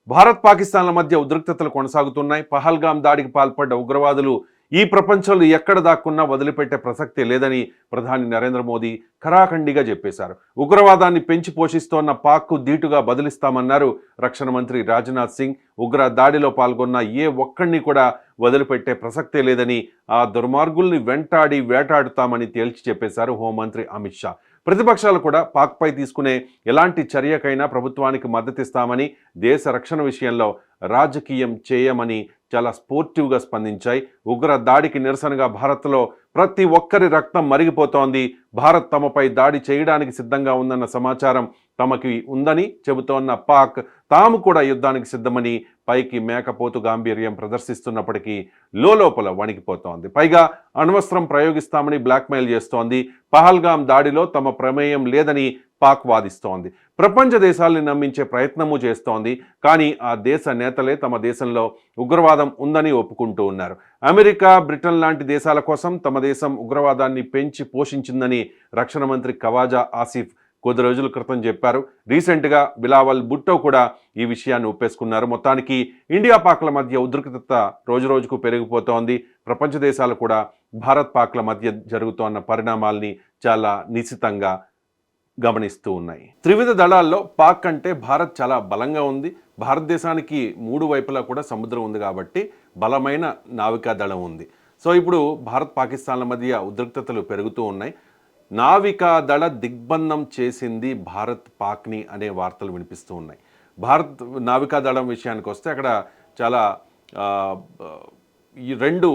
భారత్ పాకిస్తాన్ల మధ్య ఉద్రిక్తతలు కొనసాగుతున్నాయి. పహల్గాం దాడికి పాల్పడ్డ ఉగ్రవాదులు ఈ ప్రపంచంలో ఎక్కడ దాక్కున్నా వదిలిపెట్టే ప్రసక్తే లేదని ప్రధాని నరేంద్ర మోదీ ఖరాఖండిగా చెప్పేశారు. ఉగ్రవాదాన్ని పెంచి పోషిస్తోన్న పాక్కు ధీటుగా బదిలిస్తామన్నారు రక్షణ మంత్రి రాజ్నాథ్ సింగ్. ఉగ్ర దాడిలో పాల్గొన్న ఏ ఒక్కడిని కూడా వదిలిపెట్టే ప్రసక్తే లేదని, ఆ దుర్మార్గుల్ని వెంటాడి వేటాడుతామని తేల్చి చెప్పేశారు హోంమంత్రి అమిత్ షా. ప్రతిపక్షాలు కూడా పాక్పై తీసుకునే ఎలాంటి చర్యకైనా ప్రభుత్వానికి మద్దతిస్తామని, దేశ రక్షణ విషయంలో రాజకీయం చేయమని చాలా స్పోర్టివ్గా స్పందించాయి. ఉగ్ర దాడికి నిరసనగా భారత్లో ప్రతి ఒక్కరి రక్తం మరిగిపోతోంది. భారత్ తమపై దాడి చేయడానికి సిద్ధంగా ఉందన్న సమాచారం తమకి ఉందని చెబుతోన్న పాక్ తాము కూడా యుద్ధానికి సిద్ధమని పైకి మేకపోతు గాంభీర్యం ప్రదర్శిస్తున్నప్పటికీ లోపల వణికిపోతోంది. పైగా అణ్వస్త్రం ప్రయోగిస్తామని బ్లాక్మెయిల్ చేస్తోంది. పహల్గాం దాడిలో తమ ప్రమేయం లేదని పాక్ వాదిస్తోంది. ప్రపంచ దేశాల్ని నమ్మించే ప్రయత్నము చేస్తోంది. కానీ ఆ దేశ నేతలే తమ దేశంలో ఉగ్రవాదం ఉందని ఒప్పుకుంటూ ఉన్నారు. అమెరికా, బ్రిటన్ లాంటి దేశాల కోసం తమ దేశం ఉగ్రవాదాన్ని పెంచి పోషించిందని రక్షణ మంత్రి ఖవాజా ఆసిఫ్ కొద్ది రోజుల క్రితం చెప్పారు. రీసెంట్గా బిలావల్ భుట్టో కూడా ఈ విషయాన్ని ఒప్పేసుకున్నారు. మొత్తానికి ఇండియా పాక్ల మధ్య ఉద్రిక్తత రోజురోజుకు పెరిగిపోతోంది. ప్రపంచ దేశాలు కూడా భారత్ పాక్ల మధ్య జరుగుతోన్న పరిణామాల్ని చాలా నిశితంగా గమనిస్తూ ఉన్నాయి. త్రివిధ దళాల్లో పాక్ అంటే భారత్ చాలా బలంగా ఉంది. భారతదేశానికి మూడు వైపులా కూడా సముద్రం ఉంది కాబట్టి బలమైన నావికా దళం ఉంది. సో ఇప్పుడు భారత్ పాకిస్తాన్ల మధ్య ఉద్రిక్తతలు పెరుగుతూ ఉన్నాయి. నావికా దళ దిగ్బంధం చేసింది భారత్ పాక్ని అనే వార్తలు వినిపిస్తూ ఉన్నాయి. భారత్ నావికా దళం విషయానికి వస్తే అక్కడ చాలా ఈ రెండు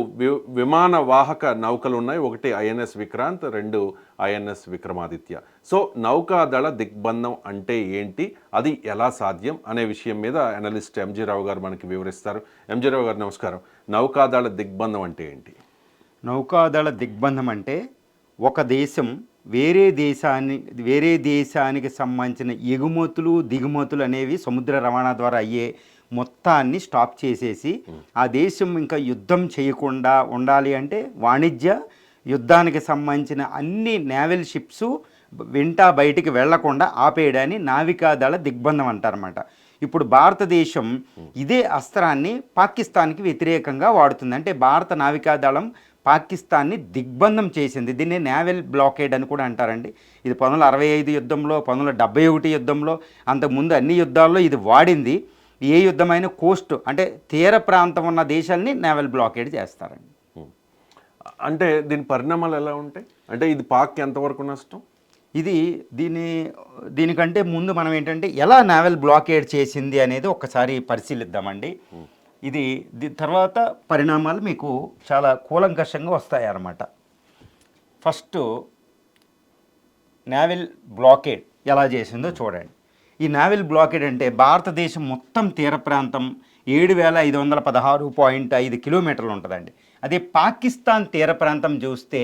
విమాన వాహక నౌకలు ఉన్నాయి. ఒకటి ఐఎన్ఎస్ విక్రాంత్, రెండు ఐఎన్ఎస్ విక్రమాదిత్య. సో నౌకాదళ దిగ్బంధం అంటే ఏంటి, అది ఎలా సాధ్యం అనే విషయం మీద అనలిస్ట్ ఎంజీ రావు గారు మనకి వివరిస్తారు. ఎంజీ రావు గారు నమస్కారం. నౌకాదళ దిగ్బంధం అంటే ఏంటి? నౌకాదళ దిగ్బంధం అంటే ఒక దేశం వేరే దేశానికి సంబంధించిన ఎగుమతులు దిగుమతులు అనేవి సముద్ర రవాణా ద్వారా అయ్యే మొత్తాన్ని స్టాప్ చేసేసి ఆ దేశం ఇంకా యుద్ధం చేయకుండా ఉండాలి అంటే వాణిజ్య యుద్ధానికి సంబంధించిన అన్ని నేవల్ షిప్స్ వెంట బయటికి వెళ్లకుండా ఆపేయడాన్ని నావికాదళ దిగ్బంధం అంటారన్నమాట. ఇప్పుడు భారతదేశం ఇదే అస్త్రాన్ని పాకిస్తాన్కి వ్యతిరేకంగా వాడుతుంది. అంటే భారత నావికాదళం పాకిస్తాన్ని దిగ్బంధం చేసింది. దీన్ని నేవల్ బ్లాకేడ్ అని కూడా అంటారండి. ఇది 1965 యుద్ధంలో, 1971 యుద్ధంలో, అంతకుముందు అన్ని యుద్ధాల్లో ఇది వాడింది. ఏ యుద్ధమైన కోస్ట్ అంటే తీర ప్రాంతం ఉన్న దేశాలని నేవల్ బ్లాకేడ్ చేస్తారండి. అంటే దీని పరిణామాలు ఎలా ఉంటాయి? అంటే ఇది పాక్ ఎంతవరకు నష్టం? ఇది దీనికంటే ముందు మనం ఏంటంటే ఎలా నేవల్ బ్లాకేడ్ చేసింది అనేది ఒకసారి పరిశీలిద్దామండి. ఇది తర్వాత పరిణామాలు మీకు చాలా కూలంకషంగా వస్తాయి అన్నమాట. ఫస్ట్ నేవల్ బ్లాకేడ్ ఎలా చేసిందో చూడండి. ఈ నేవల్ బ్లాకేడ్ అంటే భారతదేశం మొత్తం తీర ప్రాంతం 7516.5 కిలోమీటర్లు ఉంటుందండి. అదే పాకిస్తాన్ తీర ప్రాంతం చూస్తే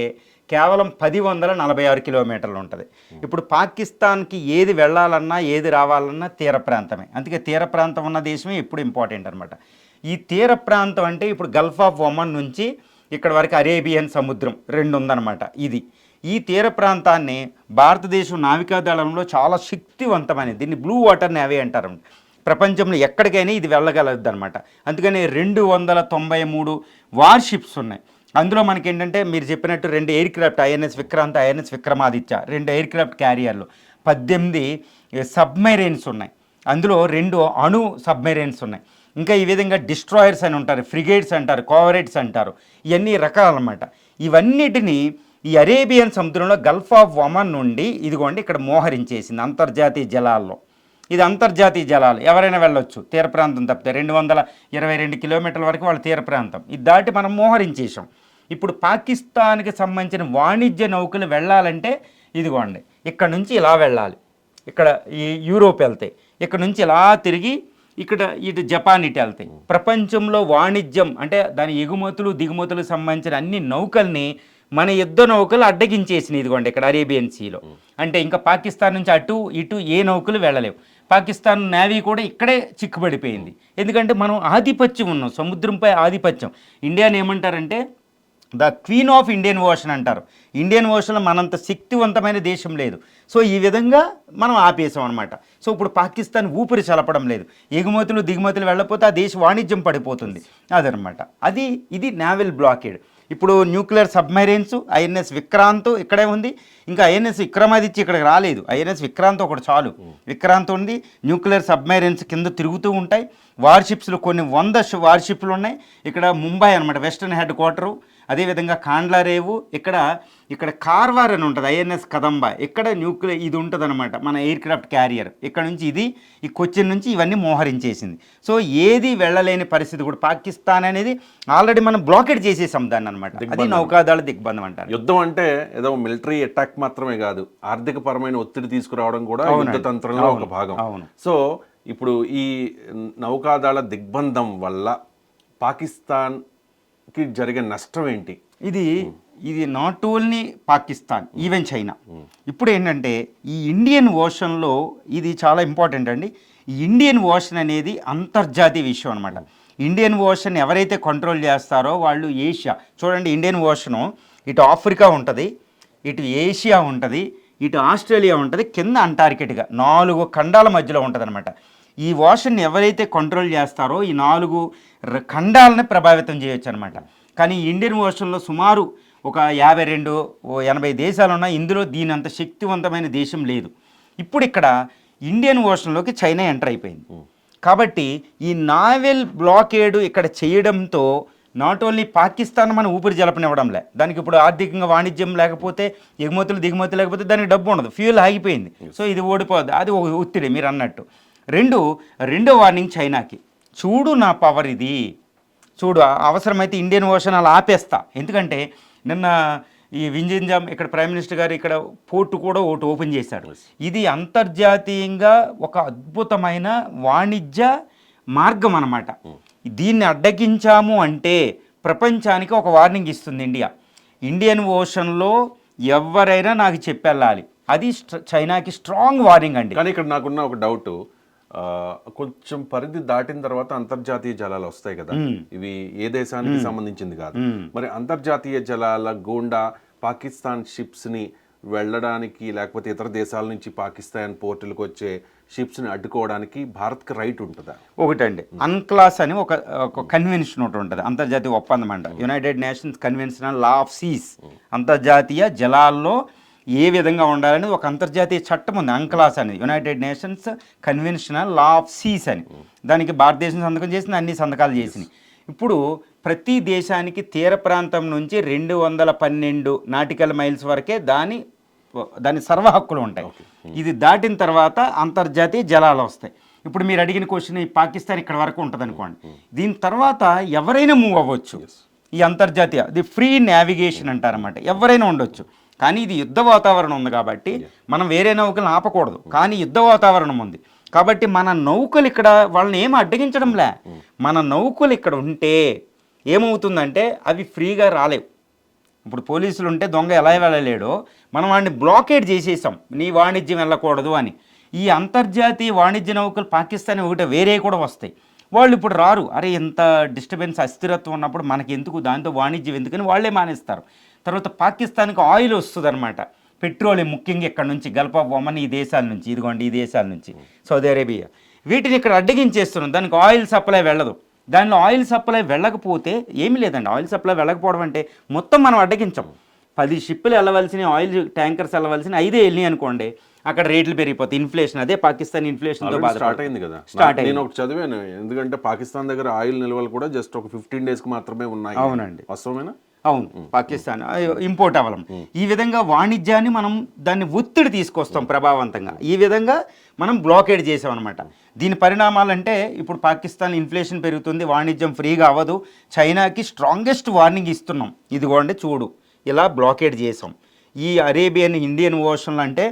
కేవలం 1046 కిలోమీటర్లు ఉంటుంది. ఇప్పుడు పాకిస్తాన్కి ఏది వెళ్ళాలన్నా ఏది రావాలన్నా తీర ప్రాంతమే. అందుకే తీర ప్రాంతం ఉన్న దేశమే ఇప్పుడు ఇంపార్టెంట్ అనమాట. ఈ తీర ప్రాంతం అంటే ఇప్పుడు గల్ఫ్ ఆఫ్ ఒమన్ నుంచి ఇక్కడ వరకు అరేబియన్ సముద్రం 2 ఉందన్నమాట. ఈ తీర ప్రాంతాన్ని భారతదేశం నావికాదళంలో చాలా శక్తివంతమైనది. దీన్ని బ్లూ వాటర్ నేవీ అంటారు. ప్రపంచంలో ఎక్కడికైనా ఇది వెళ్ళగలదు అనమాట. అందుకని 293 వార్షిప్స్ ఉన్నాయి. అందులో మనకి ఏంటంటే మీరు చెప్పినట్టు 2 air craft INS Vikrant, INS Vikramaditya, 2 air craft క్యారియర్లు, 18 సబ్మెరైన్స్ ఉన్నాయి. అందులో 2 అణు సబ్మెరైన్స్ ఉన్నాయి. ఇంకా ఈ విధంగా డిస్ట్రాయర్స్ అని ఉంటారు, ఫ్రిగేట్స్ అంటారు, కోవరేట్స్ అంటారు. ఇవన్నీ రకాలన్నమాట. ఇవన్నిటినీ ఈ అరేబియన్ సముద్రంలో గల్ఫ్ ఆఫ్ ఒమన్ నుండి ఇదిగోండి ఇక్కడ మోహరించేసింది అంతర్జాతీయ జలాల్లో. ఇది అంతర్జాతీయ జలాలు, ఎవరైనా వెళ్ళొచ్చు. తీర ప్రాంతం తప్పితే 222 కిలోమీటర్ల వరకు వాళ్ళ తీర ప్రాంతం. ఇది దాటి మనం మోహరించేసాం. ఇప్పుడు పాకిస్తాన్కి సంబంధించిన వాణిజ్య నౌకలు వెళ్ళాలంటే ఇదిగోండి ఇక్కడ నుంచి ఇలా వెళ్ళాలి. ఇక్కడ ఈ యూరోప్ వెళ్తాయి, ఇక్కడ నుంచి ఇలా తిరిగి ఇక్కడ ఇటు జపాన్ ఇటు వెళ్తాయి. ప్రపంచంలో వాణిజ్యం అంటే దాని ఎగుమతులు దిగుమతులకు సంబంధించిన అన్ని నౌకల్ని మన యుద్ధ నౌకలు అడ్డగించేసినాయి. ఇదిగోండి ఇక్కడ అరేబియన్ సీలో. అంటే ఇంకా పాకిస్తాన్ నుంచి అటు ఇటు ఏ నౌకలు వెళ్ళలేవు. పాకిస్తాన్ నేవీ కూడా ఇక్కడే చిక్కుబడిపోయింది. ఎందుకంటే మనం ఆధిపత్యం ఉన్నాం, సముద్రంపై ఆధిపత్యం. ఇండియాని ఏమంటారంటే the queen of Indian ocean అంటారు. ఇండియన్ ఓషన్లో మనంత శక్తివంతమైన దేశం లేదు. సో ఈ విధంగా మనం ఆపేసాం అనమాట. సో ఇప్పుడు పాకిస్తాన్ ఊపిరి చలపడం లేదు. ఎగుమతులు దిగుమతులు వెళ్ళకపోతే ఆ దేశ వాణిజ్యం పడిపోతుంది. అదనమాట ఇది నావల్ బ్లాకేడ్. ఇప్పుడు న్యూక్లియర్ సబ్మెరైన్స్ ఐఎన్ఎస్ విక్రాంత్ ఇక్కడే ఉంది, ఇంకా ఐఎన్ఎస్ విక్రమాదిత్య ఇక్కడికి రాలేదు. ఐఎన్ఎస్ విక్రాంత్ ఒకటి చాలు. విక్రాంత్ ఉంది. న్యూక్లియర్ సబ్మెరైన్స్ కింద తిరుగుతూ ఉంటాయి. వార్షిప్స్లో కొన్ని 100 వార్షిప్లు ఉన్నాయి. ఇక్కడ ముంబై అనమాట వెస్టర్న్ హెడ్ క్వార్టరు. అదేవిధంగా కాండ్లా రేవు, ఇక్కడ కార్వార్ అని ఉంటుంది ఐఎన్ఎస్ కదంబా, ఇక్కడ న్యూక్లియర్ ఇది ఉంటుంది అనమాట మన ఎయిర్ క్రాఫ్ట్ క్యారియర్. ఇక్కడ నుంచి ఈ కొచ్చిన్ నుంచి ఇవన్నీ మోహరించేసింది. సో ఏది వెళ్ళలేని పరిస్థితి కూడా పాకిస్తాన్ అనేది ఆల్రెడీ మనం బ్లాకెట్ చేసేసాం దాన్ని అనమాట. అది నౌకాదళ దిగ్బంధం అంటారు. యుద్ధం అంటే ఏదో మిలిటరీ అటాక్ మాత్రమే కాదు, ఆర్థిక పరమైన ఒత్తిడి తీసుకురావడం కూడా యుద్ధ తంత్రంలో ఒక భాగం. సో ఇప్పుడు ఈ నౌకాదళ దిగ్బంధం వల్ల పాకిస్తాన్కి జరిగే నష్టం ఏంటి? ఇది not only Pakistan, even China. ఇప్పుడు ఏంటంటే ఈ ఇండియన్ ఓషన్లో ఇది చాలా ఇంపార్టెంట్ అండి. ఈ ఇండియన్ ఓషన్ అనేది అంతర్జాతీయ విషయం అనమాట. ఇండియన్ ఓషన్ ఎవరైతే కంట్రోల్ చేస్తారో వాళ్ళు ఏషియా చూడండి. ఇండియన్ ఓషను ఇటు ఆఫ్రికా ఉంటుంది, ఇటు ఏషియా ఉంటుంది, ఇటు ఆస్ట్రేలియా ఉంటుంది, కింద అంటార్కిటికా 4 ఖండాల మధ్యలో ఉంటుంది అనమాట. ఈ ఓషన్ ఎవరైతే కంట్రోల్ చేస్తారో ఈ 4 ఖండాలని ప్రభావితం చేయొచ్చు అనమాట. కానీ ఇండియన్ ఓషన్లో సుమారు ఒక 52-80 దేశాలు ఉన్నాయి. ఇందులో దీని అంత శక్తివంతమైన దేశం లేదు. ఇప్పుడు ఇక్కడ ఇండియన్ ఓషన్లోకి చైనా ఎంటర్ అయిపోయింది. కాబట్టి ఈ నావెల్ బ్లాకేడ్ ఇక్కడ చేయడంతో నాట్ ఓన్లీ పాకిస్తాన్ మన ఊపిరి జలపనివ్వడంలే, దానికి ఇప్పుడు ఆర్థికంగా వాణిజ్యం లేకపోతే ఎగుమతులు దిగుమతులు లేకపోతే దానికి డబ్బు ఉండదు, ఫ్యూయల్ ఆగిపోయింది. సో ఇది ఓడిపోద్ది, అది ఒక ఒత్తిడి మీరు అన్నట్టు. రెండో వార్నింగ్ చైనాకి, చూడు నా పవర్ ఇది, చూడు అవసరమైతే ఇండియన్ ఓషన్ అలా ఆపేస్తా. ఎందుకంటే నిన్న ఈ వింజింజాం ఇక్కడ ప్రైమ్ మినిస్టర్ గారు ఇక్కడ పోర్టు కూడా ఒకటి ఓపెన్ చేశారు. ఇది అంతర్జాతీయంగా ఒక అద్భుతమైన వాణిజ్య మార్గం అన్నమాట. దీన్ని అడ్డగించాము అంటే ప్రపంచానికి ఒక వార్నింగ్ ఇస్తుంది ఇండియా. ఇండియన్ ఓషన్లో ఎవరైనా నాకు చెప్పెళ్ళాలి, అది చైనాకి స్ట్రాంగ్ వార్నింగ్ అండి. కానీ ఇక్కడ నాకున్న ఒక డౌట్, కొంచెం పరిధి దాటిన తర్వాత అంతర్జాతీయ జలాలు వస్తాయి కదా, ఇవి ఏ దేశానికి సంబంధించింది కాదు. మరి అంతర్జాతీయ జలాల గుండా పాకిస్తాన్ షిప్స్ ని వెళ్ళడానికి లేకపోతే ఇతర దేశాల నుంచి పాకిస్తాన్ పోర్టులకు వచ్చే షిప్స్ ని అడ్డుకోవడానికి భారత్కి రైట్ ఉంటుందా? ఒకటండి, అన్క్లాస్ అని ఒక కన్వెన్షన్ ఒకటి ఉంటుంది, అంతర్జాతీయ ఒప్పందం అంట. United Nations Convention on Law of Seas, అంతర్జాతీయ జలాల్లో ఏ విధంగా ఉండాలని ఒక అంతర్జాతీయ చట్టం ఉంది, అంక్లాస్ అనేది. United Nations Convention on Law of Seas అని, దానికి భారతదేశం సంతకం చేసింది, అన్ని సంతకాలు చేసినాయి. ఇప్పుడు ప్రతి దేశానికి తీర ప్రాంతం నుంచి 212 నాటికల్ మైల్స్ వరకే దాని సర్వ హక్కులు ఉంటాయి. ఇది దాటిన తర్వాత అంతర్జాతీయ జలాలు వస్తాయి. ఇప్పుడు మీరు అడిగిన క్వశ్చన్, ఈ పాకిస్తాన్ ఇక్కడ వరకు ఉంటుంది అనుకోండి, దీని తర్వాత ఎవరైనా మూవ్ అవ్వచ్చు. ఈ అంతర్జాతీయ ఫ్రీ నావిగేషన్ అంటారన్నమాట, ఎవరైనా ఉండొచ్చు. కానీ ఇది యుద్ధ వాతావరణం ఉంది కాబట్టి మనం వేరే నౌకలను ఆపకూడదు. కానీ యుద్ధ వాతావరణం ఉంది కాబట్టి మన నౌకలు ఇక్కడ వాళ్ళని ఏమి అడ్డగించడంలే. మన నౌకలు ఇక్కడ ఉంటే ఏమవుతుందంటే అవి ఫ్రీగా రాలేవు. ఇప్పుడు పోలీసులు ఉంటే దొంగ ఎలా వెళ్ళలేడో మనం వాడిని బ్లాకేడ్ చేసేసాం, నీ వాణిజ్యం వెళ్ళకూడదు అని. ఈ అంతర్జాతీయ వాణిజ్య నౌకలు పాకిస్తాన్ ఒకటే వేరే కూడా వస్తాయి. వాళ్ళు ఇప్పుడు రారు. అరే ఇంత డిస్టర్బెన్స్ అస్థిరత్వం ఉన్నప్పుడు మనకి ఎందుకు, దాంతో వాణిజ్యం ఎందుకని వాళ్ళే మానేస్తారు. తర్వాత పాకిస్తాన్కి ఆయిల్ వస్తుంది అనమాట, పెట్రోలియం, ముఖ్యంగా ఇక్కడ నుంచి గల్ఫ్ ఆఫ్ ఒమన్, ఈ దేశాల నుంచి, ఇదిగోండి ఈ దేశాల నుంచి, సౌదీ అరేబియా, వీటిని ఇక్కడ అడ్డగించేస్తున్నాం. దానికి ఆయిల్ సప్లై వెళ్ళదు. దానిలో ఆయిల్ సప్లై వెళ్ళకపోతే ఏమీ లేదండి. ఆయిల్ సప్లై వెళ్ళకపోవడం అంటే మొత్తం మనం అడ్డగించాం. 10 షిప్పులు వెళ్ళవలసిన, ఆయిల్ ట్యాంకర్స్ వెళ్ళవలసిన 5 వెళ్ళినాయి అనుకోండి, అక్కడ రేట్లు పెరిగిపోతాయి. ఇన్ఫ్లేషన్, అదే పాకిస్తాన్ ఇన్ఫ్లేషన్తో స్టార్ట్ అయింది కదా. స్టార్ట్ నేను ఒకటి చదివాను, ఎందుకంటే పాకిస్తాన్ దగ్గర ఆయిల్ నిల్వలు కూడా జస్ట్ ఒక 15 days మాత్రమే ఉన్నాయి. అవునండి, వాస్తవమేనా? అవును, పాకిస్తాన్ ఇంపోర్ట్ అవ్వడం. ఈ విధంగా వాణిజ్యాన్ని మనం దాన్ని ఒత్తిడి తీసుకొస్తాం ప్రభావవంతంగా. ఈ విధంగా మనం బ్లాకేడ్ చేసాం అనమాట. దీని పరిణామాలంటే ఇప్పుడు పాకిస్తాన్ ఇన్ఫ్లేషన్ పెరుగుతుంది, వాణిజ్యం ఫ్రీగా అవ్వదు. చైనాకి స్ట్రాంగెస్ట్ వార్నింగ్ ఇస్తున్నాం, ఇదిగోండి చూడు ఇలా బ్లాకేడ్ చేసాం. ఈ అరేబియన్ ఇండియన్ ఓషన్లు అంటే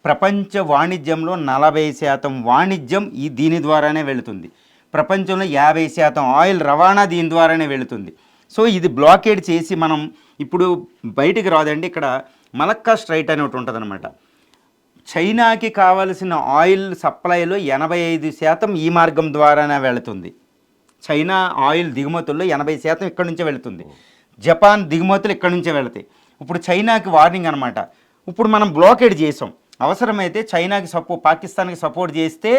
ప్రపంచ వాణిజ్యంలో 40% వాణిజ్యం దీని ద్వారానే వెళుతుంది. ప్రపంచంలో 50% ఆయిల్ రవాణా దీని ద్వారానే వెళుతుంది. సో ఇది బ్లాకేడ్ చేసి మనం ఇప్పుడు బయటికి రాదండి. ఇక్కడ మలక్కా స్ట్రైట్ అని ఒకటి ఉంటుంది అనమాట. చైనాకి కావలసిన ఆయిల్ సప్లైలో 85% ఈ మార్గం ద్వారానే వెళుతుంది. చైనా ఆయిల్ దిగుమతుల్లో 80% ఇక్కడి నుంచే వెళుతుంది. జపాన్ దిగుమతులు ఇక్కడ నుంచే వెళతాయి. ఇప్పుడు చైనాకి వార్నింగ్ అనమాట. ఇప్పుడు మనం బ్లాకేడ్ చేసాం, అవసరమైతే చైనాకి పాకిస్తాన్కి సపోర్ట్ చేస్తే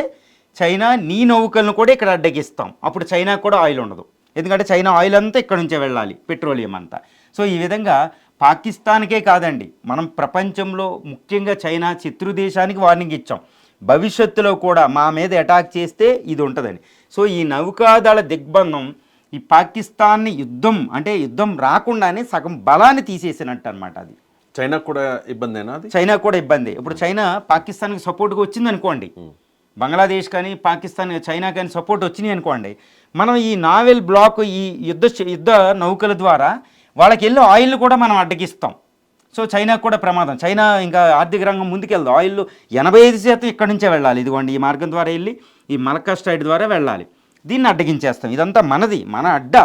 చైనా నీ నౌకలను కూడా ఇక్కడ అడ్డగిస్తాం, అప్పుడు చైనాకు కూడా ఆయిల్ ఉండదు. ఎందుకంటే చైనా ఆయిల్ అంతా ఇక్కడ నుంచే వెళ్ళాలి, పెట్రోలియం అంతా. సో ఈ విధంగా పాకిస్తాన్కే కాదండి, మనం ప్రపంచంలో ముఖ్యంగా చైనా శత్రు దేశానికి వార్నింగ్ ఇచ్చాం, భవిష్యత్తులో కూడా మా మీద అటాక్ చేస్తే ఇది ఉంటుందని. సో ఈ నౌకాదళ దిగ్బంధం ఈ పాకిస్తాన్ని యుద్ధం రాకుండానే సగం బలాన్ని తీసేసినట్టు అనమాట. అది చైనాకు కూడా ఇబ్బందేనా? అది చైనా కూడా ఇబ్బంది. ఇప్పుడు చైనా పాకిస్తాన్కి సపోర్ట్గా వచ్చింది అనుకోండి, బంగ్లాదేశ్ కానీ పాకిస్తాన్ చైనా కానీ సపోర్ట్ వచ్చినాయి అనుకోండి, మనం ఈ నావెల్ బ్లాక్ ఈ యుద్ధ నౌకల ద్వారా వాళ్ళకి వెళ్ళి ఆయిల్ కూడా మనం అడ్డగిస్తాం. సో చైనాకు కూడా ప్రమాదం. చైనా ఇంకా ఆర్థిక రంగం ముందుకెళ్దాం, ఆయిల్ 85% ఇక్కడి నుంచే వెళ్ళాలి. ఇదిగోండి ఈ మార్గం ద్వారా వెళ్ళి ఈ మలక్కా స్ట్రైట్ ద్వారా వెళ్ళాలి, దీన్ని అడ్డగించేస్తాం. ఇదంతా మనది, మన అడ్డ,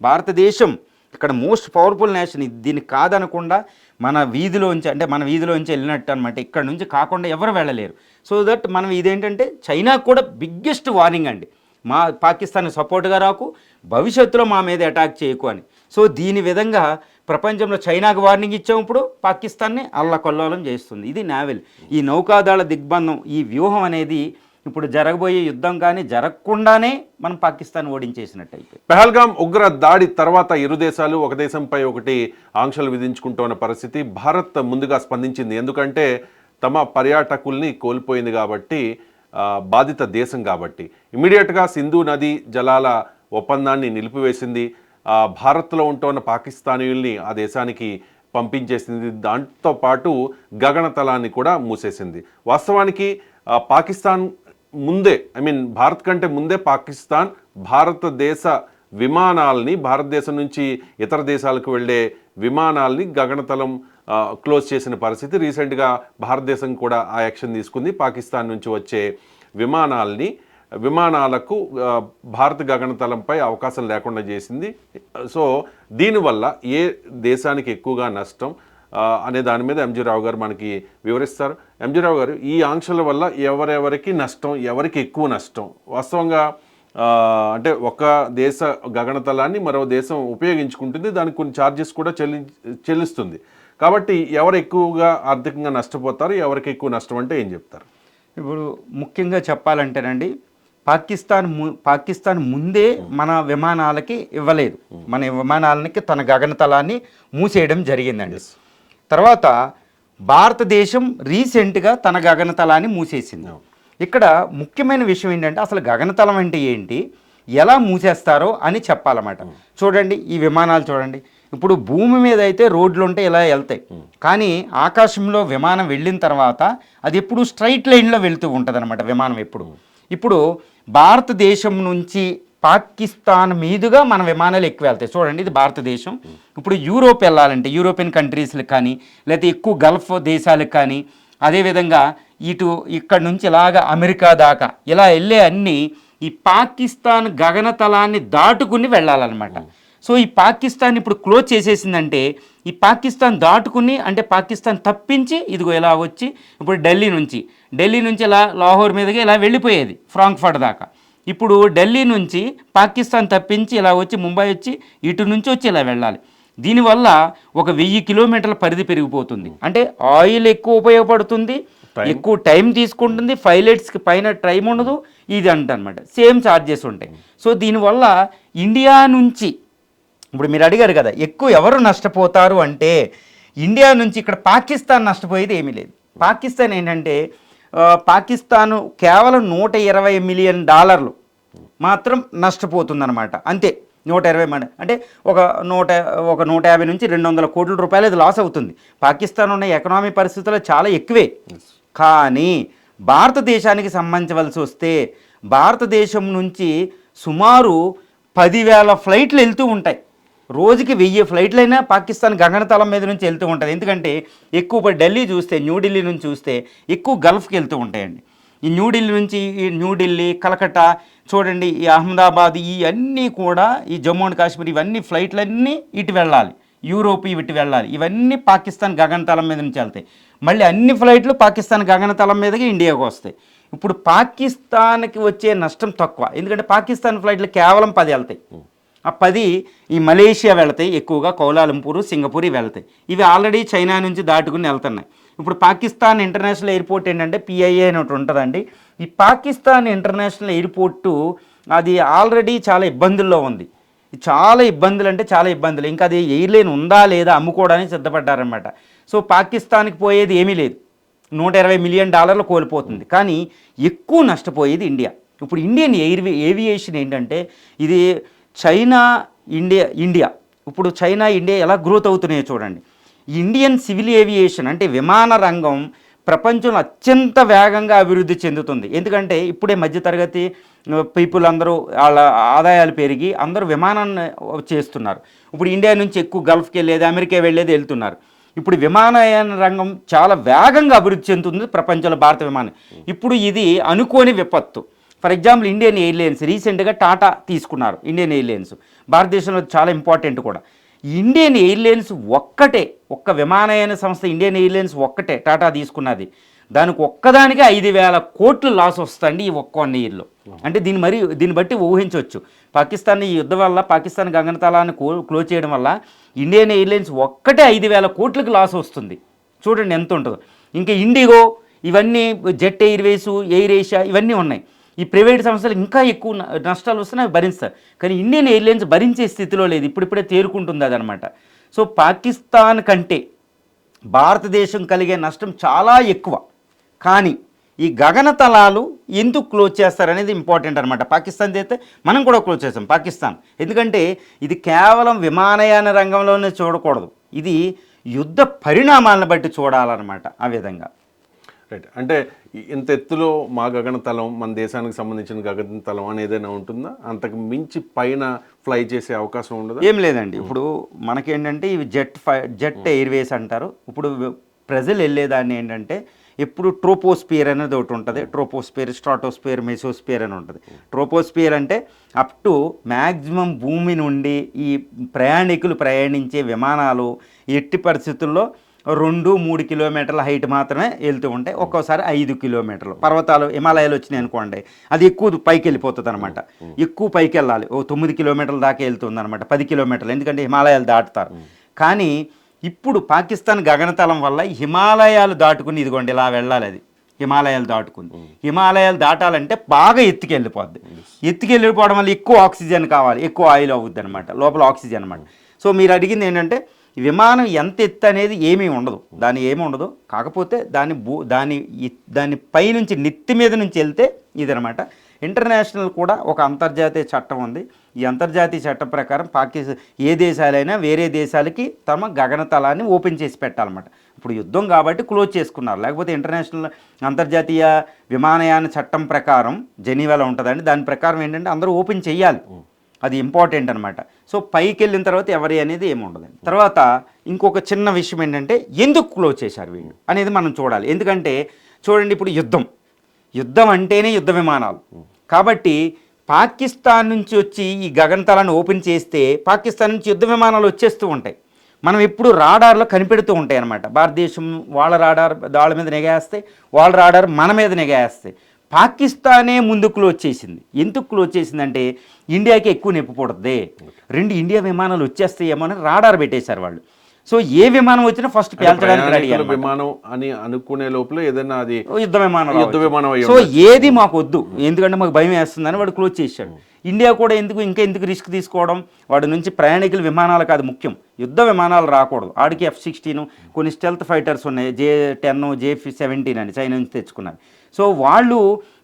భారతదేశం ఇక్కడ మోస్ట్ పవర్ఫుల్ నేషన్. దీన్ని కాదనకుండా మన వీధిలోంచి వెళ్ళినట్టు అనమాట. ఇక్కడ నుంచి కాకుండా ఎవరు వెళ్ళలేరు. సో దట్ మనం ఇదేంటంటే చైనాకు కూడా బిగ్గెస్ట్ వార్నింగ్ అండి, మా పాకిస్తాన్ సపోర్ట్గా రాకు, భవిష్యత్తులో మా మీద అటాక్ చేయకు అని. సో దీని విధంగా ప్రపంచంలో చైనాకు వార్నింగ్ ఇచ్చాము, ఇప్పుడు పాకిస్తాన్ని అల్లకొల్లోలం చేస్తుంది. ఇది నావెల్, ఈ నౌకాదళ దిగ్బంధం, ఈ వ్యూహం అనేది ఇప్పుడు జరగబోయే యుద్ధం కానీ జరగకుండానే మనం పాకిస్తాన్ ఓడించేసినట్టు అయిపోయింది. పహల్గామ్ ఉగ్ర దాడి తర్వాత ఇరు దేశాలు ఒక దేశంపై ఒకటి ఆంక్షలు విధించుకుంటున్న పరిస్థితి. భారత్ ముందుగా స్పందించింది, ఎందుకంటే తమ పర్యాటకుల్ని కోల్పోయింది కాబట్టి, బాధిత దేశం కాబట్టి. ఇమీడియట్గా సింధు నది జలాల ఒప్పందాన్ని నిలిపివేసింది, భారత్లో ఉంటున్న పాకిస్తానీయుల్ని ఆ దేశానికి పంపించేసింది. దాంతో పాటు గగనతలాన్ని కూడా మూసేసింది. వాస్తవానికి పాకిస్తాన్ ముందే, భారత్ కంటే ముందే పాకిస్తాన్ భారతదేశ విమానాల్ని, భారతదేశం నుంచి ఇతర దేశాలకు వెళ్ళే విమానాల్ని గగనతలం క్లోజ్ చేసిన పరిస్థితి. రీసెంట్గా భారతదేశం కూడా ఆ యాక్షన్ తీసుకుంది, పాకిస్తాన్ నుంచి వచ్చే విమానాలకు భారత గగనతలంపై అవకాశం లేకుండా చేసింది. సో దీనివల్ల ఏ దేశానికి ఎక్కువగా నష్టం అనే దాని మీద ఎంజీ రావు గారు మనకి వివరిస్తారు. ఎంజీ రావు గారు, ఈ ఆంక్షల వల్ల ఎవరెవరికి నష్టం, ఎవరికి ఎక్కువ నష్టం? వాస్తవంగా అంటే ఒక దేశ గగనతలాన్ని మరో దేశం ఉపయోగించుకుంటుంది, దానికి కొన్ని ఛార్జెస్ కూడా చెల్లిస్తుంది. కాబట్టి ఎవరు ఎక్కువగా ఆర్థికంగా నష్టపోతారు, ఎవరికి ఎక్కువ నష్టం అంటే ఏం చెప్తారు? ఇప్పుడు ముఖ్యంగా చెప్పాలంటేనండి, పాకిస్తాన్ ముందే మన విమానాలకి ఇవ్వలేదు, మన విమానాలకి తన గగనతలాన్ని మూసేయడం జరిగిందండి. తర్వాత భారతదేశం రీసెంట్గా తన గగనతలాన్ని మూసేసింది. ఇక్కడ ముఖ్యమైన విషయం ఏంటంటే అసలు గగనతలం అంటే ఏంటి, ఎలా మూసేస్తారో అని చెప్పాలన్నమాట. చూడండి ఈ విమానాలు చూడండి, ఇప్పుడు భూమి మీద అయితే రోడ్లు ఉంటే ఇలా వెళ్తాయి, కానీ ఆకాశంలో విమానం వెళ్ళిన తర్వాత అది ఎప్పుడు స్ట్రైట్ లైన్లో వెళుతూ ఉంటుంది అనమాట విమానం ఎప్పుడు. ఇప్పుడు భారతదేశం నుంచి పాకిస్తాన్ మీదుగా మన విమానాలు ఎక్కువ వెళ్తాయి. చూడండి ఇది భారతదేశం. ఇప్పుడు యూరోప్ వెళ్ళాలంటే యూరోపియన్ కంట్రీస్లకు కానీ, లేకపోతే ఎక్కువ గల్ఫ్ దేశాలకు కానీ, అదేవిధంగా ఇక్కడ నుంచి ఇలాగ అమెరికా దాకా ఇలా వెళ్ళే అన్నీ ఈ పాకిస్తాన్ గగనతలాన్ని దాటుకుని వెళ్ళాలన్నమాట. సో ఈ పాకిస్తాన్ ఇప్పుడు క్లోజ్ చేసేసిందంటే ఈ పాకిస్తాన్ దాటుకుని, అంటే పాకిస్తాన్ తప్పించి ఇదిగో ఇలా వచ్చి ఇప్పుడు ఢిల్లీ నుంచి ఇలా లాహోర్ మీదుగా ఇలా వెళ్ళిపోయేది ఫ్రాంక్ఫర్ట్ దాకా. ఇప్పుడు ఢిల్లీ నుంచి పాకిస్తాన్ తప్పించి ఇలా వచ్చి ముంబై వచ్చి ఇటు నుంచి వచ్చి ఇలా వెళ్ళాలి. దీనివల్ల ఒక 1000 కిలోమీటర్ల పరిధి పెరిగిపోతుంది. అంటే ఆయిల్ ఎక్కువ ఉపయోగపడుతుంది, ఎక్కువ టైం తీసుకుంటుంది, పైలట్స్కి పైన టైం ఉండదు, ఇది అంటనమాట. సేమ్ ఛార్జెస్ ఉంటాయి. సో దీనివల్ల ఇండియా నుంచి, ఇప్పుడు మీరు అడిగారు కదా ఎక్కువ ఎవరు నష్టపోతారు అంటే, ఇండియా నుంచి ఇక్కడ పాకిస్తాన్ నష్టపోయేది ఏమీ లేదు. పాకిస్తాన్ ఏంటంటే పాకిస్తాను కేవలం $120 మిలియన్ మాత్రం నష్టపోతుందన్నమాట, అంతే. 120 మిలియన్ అంటే ఒక 150 నుంచి 200 కోట్ల రూపాయలు ఇది లాస్ అవుతుంది. పాకిస్తాన్ ఉన్న ఎకనామీ పరిస్థితుల్లో చాలా ఎక్కువే. కానీ భారతదేశానికి సంబంధించవలసి వస్తే భారతదేశం నుంచి సుమారు 10,000 ఫ్లైట్లు వెళ్తూ ఉంటాయి. రోజుకి 1000 ఫ్లైట్లైనా పాకిస్తాన్ గగనతలం మీద నుంచి వెళ్తూ ఉంటుంది. ఎందుకంటే ఎక్కువ ఢిల్లీ చూస్తే, న్యూఢిల్లీ నుంచి చూస్తే ఎక్కువ గల్ఫ్కి వెళ్తూ ఉంటాయండి. ఈ న్యూఢిల్లీ నుంచి న్యూఢిల్లీ, కలకట్టా చూడండి, ఈ అహ్మదాబాద్, ఇవన్నీ కూడా ఈ జమ్మూ అండ్ కాశ్మీర్, ఇవన్నీ ఫ్లైట్లన్నీ ఇటు వెళ్ళాలి, యూరోప్ ఇటు వెళ్ళాలి. ఇవన్నీ పాకిస్తాన్ గగనతలం మీద నుంచి వెళ్తాయి. మళ్ళీ అన్ని ఫ్లైట్లు పాకిస్తాన్ గగనతలం మీదకి ఇండియాకు వస్తాయి. ఇప్పుడు పాకిస్తాన్కి వచ్చే నష్టం తక్కువ, ఎందుకంటే పాకిస్తాన్ ఫ్లైట్లు కేవలం 10 వెళ్తాయి. ఆ 10 ఈ మలేషియా వెళ్తాయి, ఎక్కువగా కౌలాలంపూర్, సింగపూర్ వెళ్తాయి. ఇవి ఆల్రెడీ చైనా నుంచి దాటుకుని వెళ్తున్నాయి. ఇప్పుడు పాకిస్తాన్ ఇంటర్నేషనల్ ఎయిర్పోర్ట్ ఏంటంటే పిఐఏ అని ఒకటి ఉంటుందండి. ఈ పాకిస్తాన్ ఇంటర్నేషనల్ ఎయిర్పోర్టు అది ఆల్రెడీ చాలా ఇబ్బందుల్లో ఉంది. చాలా ఇబ్బందులు అంటే చాలా ఇబ్బందులు. ఇంకా అది ఎయిర్లైన్ ఉందా లేదా అమ్ముకోవడానికి సిద్ధపడ్డారనమాట. సో పాకిస్తాన్కి పోయేది ఏమీ లేదు, $120 మిలియన్ కోల్పోతుంది. కానీ ఎక్కువ నష్టపోయేది ఇండియా. ఇప్పుడు ఇండియన్ ఏవియేషన్ ఏంటంటే ఇది చైనా ఇండియా ఇప్పుడు చైనా ఇండియా ఎలా గ్రోత్ అవుతున్నాయో చూడండి. ఇండియన్ సివిల్ ఏవియేషన్ అంటే విమాన రంగం ప్రపంచంలో అత్యంత వేగంగా అభివృద్ధి చెందుతుంది. ఎందుకంటే ఇప్పుడే మధ్యతరగతి పీపుల్ అందరూ వాళ్ళ ఆదాయాలు పెరిగి అందరూ విమానాన్ని చేస్తున్నారు. ఇప్పుడు ఇండియా నుంచి ఎక్కువ గల్ఫ్కి వెళ్ళేది, అమెరికా వెళ్ళేది వెళ్తున్నారు. ఇప్పుడు విమానయాన రంగం చాలా వేగంగా అభివృద్ధి చెందుతుంది ప్రపంచంలో భారత విమానం. ఇప్పుడు ఇది అనుకోని విపత్తు. ఫర్ ఎగ్జాంపుల్ ఇండియన్ ఎయిర్లైన్స్ రీసెంట్గా టాటా తీసుకున్నారు. ఇండియన్ ఎయిర్లైన్స్ భారతదేశంలో చాలా ఇంపార్టెంట్ కూడా. ఇండియన్ ఎయిర్లైన్స్ ఒక్క విమానయాన సంస్థ ఇండియన్ ఎయిర్లైన్స్ ఒక్కటే టాటా తీసుకున్నది. దానికి ఒక్కదానికి 5,000 కోట్లు లాస్ వస్తుంది ఈ ఒక్క 1 ఇయర్లో. అంటే దీన్ని బట్టి ఊహించవచ్చు. పాకిస్తాన్ ఈ యుద్ధం వల్ల పాకిస్తాన్ గగనతలాన్ని క్లోజ్ చేయడం వల్ల ఇండియన్ ఎయిర్లైన్స్ ఒక్కటే 5,000 కోట్లకి లాస్ వస్తుంది. చూడండి ఎంత ఉంటుందో. ఇంకా ఇండిగో ఇవన్నీ, జెట్ ఎయిర్వేస్, ఎయిర్ ఏషియా ఇవన్నీ ఉన్నాయి. ఈ ప్రైవేట్ సంస్థలు ఇంకా ఎక్కువ నష్టాలు వస్తున్నాయి, భరిస్తారు. కానీ ఇండియన్ ఎయిర్లైన్స్ భరించే స్థితిలో లేదు, ఇప్పుడిప్పుడే తేరుకుంటుంది అదనమాట. సో పాకిస్తాన్ కంటే భారతదేశం కలిగే నష్టం చాలా ఎక్కువ. కానీ ఈ గగనతలాలు ఎందుకు క్లోజ్ చేస్తారనేది ఇంపార్టెంట్ అనమాట. పాకిస్తాన్ చేస్తే మనం కూడా క్లోజ్ చేస్తాం పాకిస్తాన్. ఎందుకంటే ఇది కేవలం విమానయాన రంగంలోనే చూడకూడదు, ఇది యుద్ధ పరిణామాలను బట్టి చూడాలన్నమాట. ఆ విధంగా రైట్. అంటే ఇంత ఎత్తులో మా గగనతలం, మన దేశానికి సంబంధించిన గగనతలం అని ఏదైనా ఉంటుందా? అంతకు మించి పైన ఫ్లై చేసే అవకాశం ఉండదు? ఏం లేదండి. ఇప్పుడు మనకేంటంటే ఇవి జెట్ ఎయిర్వేస్ అంటారు. ఇప్పుడు ప్రజలు వెళ్ళేదాన్ని ఏంటంటే ఎప్పుడు ట్రోపోస్పియర్ అనేది ఒకటి ఉంటుంది. ట్రోపోస్పియర్, స్ట్రాటోస్పియర్, మెసోస్పియర్ అని ఉంటుంది. ట్రోపోస్పియర్ అంటే అప్ టు మ్యాక్సిమం భూమి నుండి ఈ ప్రయాణికులు ప్రయాణించే విమానాలు ఎట్టి పరిస్థితుల్లో 2-3 కిలోమీటర్ల హైట్ మాత్రమే వెళ్తూ ఉంటాయి. ఒక్కోసారి 5 కిలోమీటర్లు. పర్వతాలు హిమాలయాలు వచ్చినాయి అనుకోండి, అది ఎక్కువ పైకి వెళ్ళిపోతుంది అనమాట. ఎక్కువ పైకి వెళ్ళాలి, 9 కిలోమీటర్ల దాకా వెళ్తుంది అనమాట, 10 కిలోమీటర్లు, ఎందుకంటే హిమాలయాలు దాటుతారు. కానీ ఇప్పుడు పాకిస్తాన్ గగనతలం వల్ల హిమాలయాలు దాటుకుని ఇదిగోండి ఇలా వెళ్ళాలి. అది హిమాలయాలు దాటుకుంది. హిమాలయాలు దాటాలంటే బాగా ఎత్తుకెళ్ళిపోద్ది. ఎత్తుకెళ్ళిపోవడం వల్ల ఎక్కువ ఆక్సిజన్ కావాలి, ఎక్కువ ఆయిల్ అవుద్ది అనమాట, లోపల ఆక్సిజన్ అనమాట. సో మీరు అడిగింది ఏంటంటే విమానం ఎంత ఎత్తు అనేది ఏమీ ఉండదు, ఏమీ ఉండదు. కాకపోతే దాని పైనుంచి నెత్తి మీద నుంచి వెళ్తే ఇదనమాట. ఇంటర్నేషనల్ కూడా ఒక అంతర్జాతీయ చట్టం ఉంది. ఈ అంతర్జాతీయ చట్టం ప్రకారం ఏ దేశాలైనా వేరే దేశాలకి తమ గగనతలాన్ని ఓపెన్ చేసి పెట్టాలన్నమాట. ఇప్పుడు యుద్ధం కాబట్టి క్లోజ్ చేసుకున్నారు, లేకపోతే ఇంటర్నేషనల్ అంతర్జాతీయ విమానయాన చట్టం ప్రకారం జెనీవాలో ఉంటుందండి. దాని ప్రకారం ఏంటంటే అందరూ ఓపెన్ చేయాలి, అది ఇంపార్టెంట్ అనమాట. సో పైకి వెళ్ళిన తర్వాత ఎవరి అనేది ఏమి ఉండదు. తర్వాత ఇంకొక చిన్న విషయం ఏంటంటే ఎందుకు క్లోజ్ చేశారు వీళ్ళు అనేది మనం చూడాలి. ఎందుకంటే చూడండి, ఇప్పుడు యుద్ధం అంటేనే యుద్ధ విమానాలు. కాబట్టి పాకిస్తాన్ నుంచి వచ్చి ఈ గగనతలాన్ని ఓపెన్ చేస్తే పాకిస్తాన్ నుంచి యుద్ధ విమానాలు వచ్చేస్తూ ఉంటాయి. మనం ఎప్పుడు రాడార్లో కనిపెడుతూ ఉంటాయి అన్నమాట. భారతదేశం వాళ్ళ రాడార్ వాళ్ళ మీద నిఘా, వాళ్ళ రాడార్ మన మీద నిఘా. పాకిస్తానే ముందు క్లోజ్ చేసింది. ఎందుకు క్లోజ్ చేసిందంటే ఇండియాకి ఎక్కువ నొప్పి పుడుతుంది, 2 ఇండియా విమానాలు వచ్చేస్తాయేమో అని రాడార్ పెట్టేశారు వాళ్ళు. సో ఏ విమానం వచ్చినా ఫస్ట్ పేల్చడానికి రెడీ. విమానం అని అనుకునే లోపల ఏదైనా అది యుద్ధ విమానం. సో ఏది మాకు వద్దు, ఎందుకంటే మాకు భయం వేస్తుందని వాడు క్లోజ్ చేశాడు. ఇండియా కూడా ఎందుకు రిస్క్ తీసుకోవడం, వాడి నుంచి ప్రయాణికుల విమానాలు కాదు ముఖ్యం, యుద్ధ విమానాలు రాకూడదు. ఆడికి F-16 కొన్ని స్టెల్త్ ఫైటర్స్ ఉన్నాయి, J-10, J-17 అని చైనా నుంచి తెచ్చుకున్నారు. సో వాళ్ళు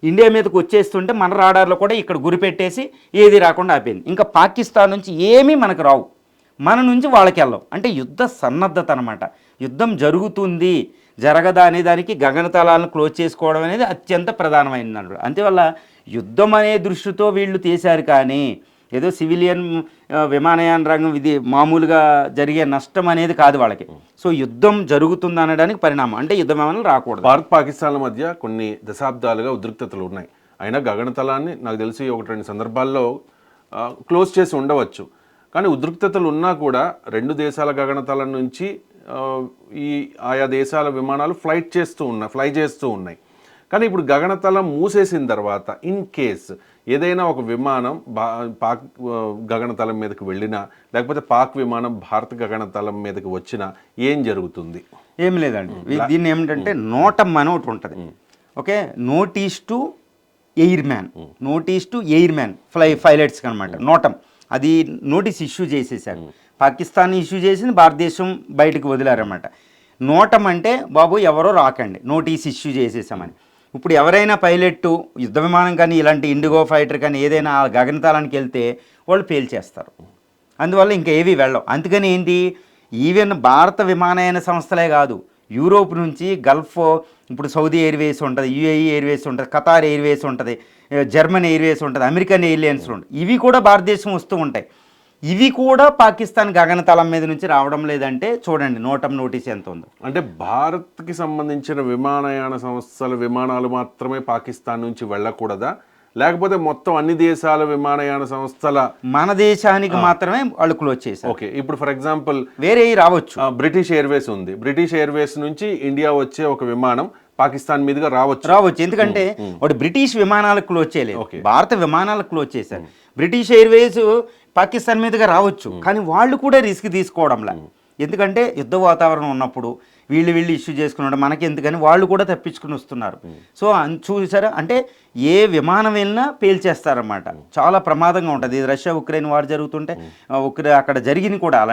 ఇండియా మీదకి వచ్చేస్తుంటే మన రాడార్లో కూడా ఇక్కడ గురిపెట్టేసి ఏది రాకుండా ఆపింది. ఇంకా పాకిస్తాన్ నుంచి ఏమీ మనకు రావు, మన నుంచి వాళ్ళకి వెళ్ళవు. అంటే యుద్ధ సన్నద్ధత అనమాట. యుద్ధం జరుగుతుంది జరగదా అనే దానికి గగనతలాలను క్లోజ్ చేసుకోవడం అనేది అత్యంత ప్రధానమైనది అన్నాడు. అంతేవల్ల యుద్ధం అనే దృష్టితో వీళ్ళు చేశారు, కానీ ఏదో సివిలియన్ విమానయాన రంగం ఇది మామూలుగా జరిగే నష్టం అనేది కాదు వాళ్ళకి. సో యుద్ధం జరుగుతుంది అనడానికి పరిణామం, అంటే యుద్ధ విమానాలు రాకూడదు. భారత్ పాకిస్తాన్ల మధ్య కొన్ని దశాబ్దాలుగా ఉద్రిక్తతలు ఉన్నాయి. అయినా గగనతలాన్ని నాకు తెలిసి 1-2 సందర్భాల్లో క్లోజ్ చేసి ఉండవచ్చు. కానీ ఉద్రిక్తతలు ఉన్నా కూడా 2 దేశాల గగనతలం నుంచి ఈ ఆయా దేశాల విమానాలు ఫ్లై చేస్తూ ఉన్నాయి. కానీ ఇప్పుడు గగనతలం మూసేసిన తర్వాత ఇన్ కేస్ ఏదైనా ఒక విమానం పాక్ గగనతలం మీదకి వెళ్ళినా లేకపోతే పాక్ విమానం భారత గగనతలం మీదకి వచ్చినా ఏం జరుగుతుంది? ఏం లేదండి, దీన్ని ఏమిటంటే నోటమ్ అని ఒకటి ఉంటుంది. Okay, notice to airman, notice to airman పైలట్స్కి అనమాట నోటమ్. అది నోటీస్ ఇష్యూ చేసేసారు. పాకిస్తాన్ ఇష్యూ చేసింది, భారతదేశం బయటకు వదిలారన్నమాట. నోటం అంటే బాబు ఎవరో రాకండి, నోటీస్ ఇష్యూ చేసేసామని. ఇప్పుడు ఎవరైనా పైలట్ యుద్ధ విమానం కానీ ఇలాంటి ఇండిగో ఫైటర్ కానీ ఏదైనా ఆ గగనతలానికి వెళ్తే వాళ్ళు పేల్చేస్తారు. అందువల్ల ఇంకా ఏవి వెళ్ళవు. అందుకని ఏంటి, ఈవెన్ భారత విమానయాన సంస్థలే కాదు, యూరోప్ నుంచి గల్ఫ్, ఇప్పుడు సౌదీ ఎయిర్వేస్ ఉంటుంది, యుఏఈ ఎయిర్వేస్ ఉంటుంది, ఖతార్ ఎయిర్వేస్ ఉంటుంది, జర్మన్ ఎయిర్వేస్ ఉంటుంది, అమెరికన్ ఎయిర్లైన్స్ ఉంటుంది, ఇవి కూడా భారతదేశం వస్తూ ఉంటాయి. ఇవి కూడా పాకిస్తాన్ గగనతలం మీద నుంచి రావడం లేదంటే చూడండి నోటం నోటీస్ ఎంత ఉందో. అంటే భారత్కి సంబంధించిన విమానయాన సంస్థల విమానాలు మాత్రమే పాకిస్తాన్ నుంచి వెళ్ళకూడదా, లేకపోతే మొత్తం అన్ని దేశాల విమానయాన సంస్థల? మన దేశానికి మాత్రమే వాళ్ళు క్లోజ్ చేశారు. ఓకే, ఇప్పుడు ఫర్ ఎగ్జాంపుల్ వేరే రావచ్చు. బ్రిటిష్ ఎయిర్వేస్ ఉంది, బ్రిటిష్ ఎయిర్వేస్ నుంచి ఇండియా వచ్చే ఒక విమానం పాకిస్తాన్ మీదుగా రావచ్చు. ఎందుకంటే వాడు బ్రిటిష్ విమానాలకు క్లోజ్ చేయలేదు, భారత విమానాలకు క్లోజ్ చేశారు. బ్రిటిష్ ఎయిర్వేస్ పాకిస్తాన్ మీదుగా రావచ్చు, కానీ వాళ్ళు కూడా రిస్క్ తీసుకోవడంలా. ఎందుకంటే యుద్ధ వాతావరణం ఉన్నప్పుడు వీళ్ళు ఇష్యూ చేసుకున్నాడు, మనకి ఎందుకని వాళ్ళు కూడా తప్పించుకుని వస్తున్నారు. సో చూసారా, అంటే ఏ విమానం వెళ్ళినా పేల్చేస్తారన్నమాట. చాలా ప్రమాదంగా ఉంటుంది. ఇది రష్యా ఉక్రెయిన్ వార్ జరుగుతుంటే అక్కడ జరిగింది కూడా అలాంటి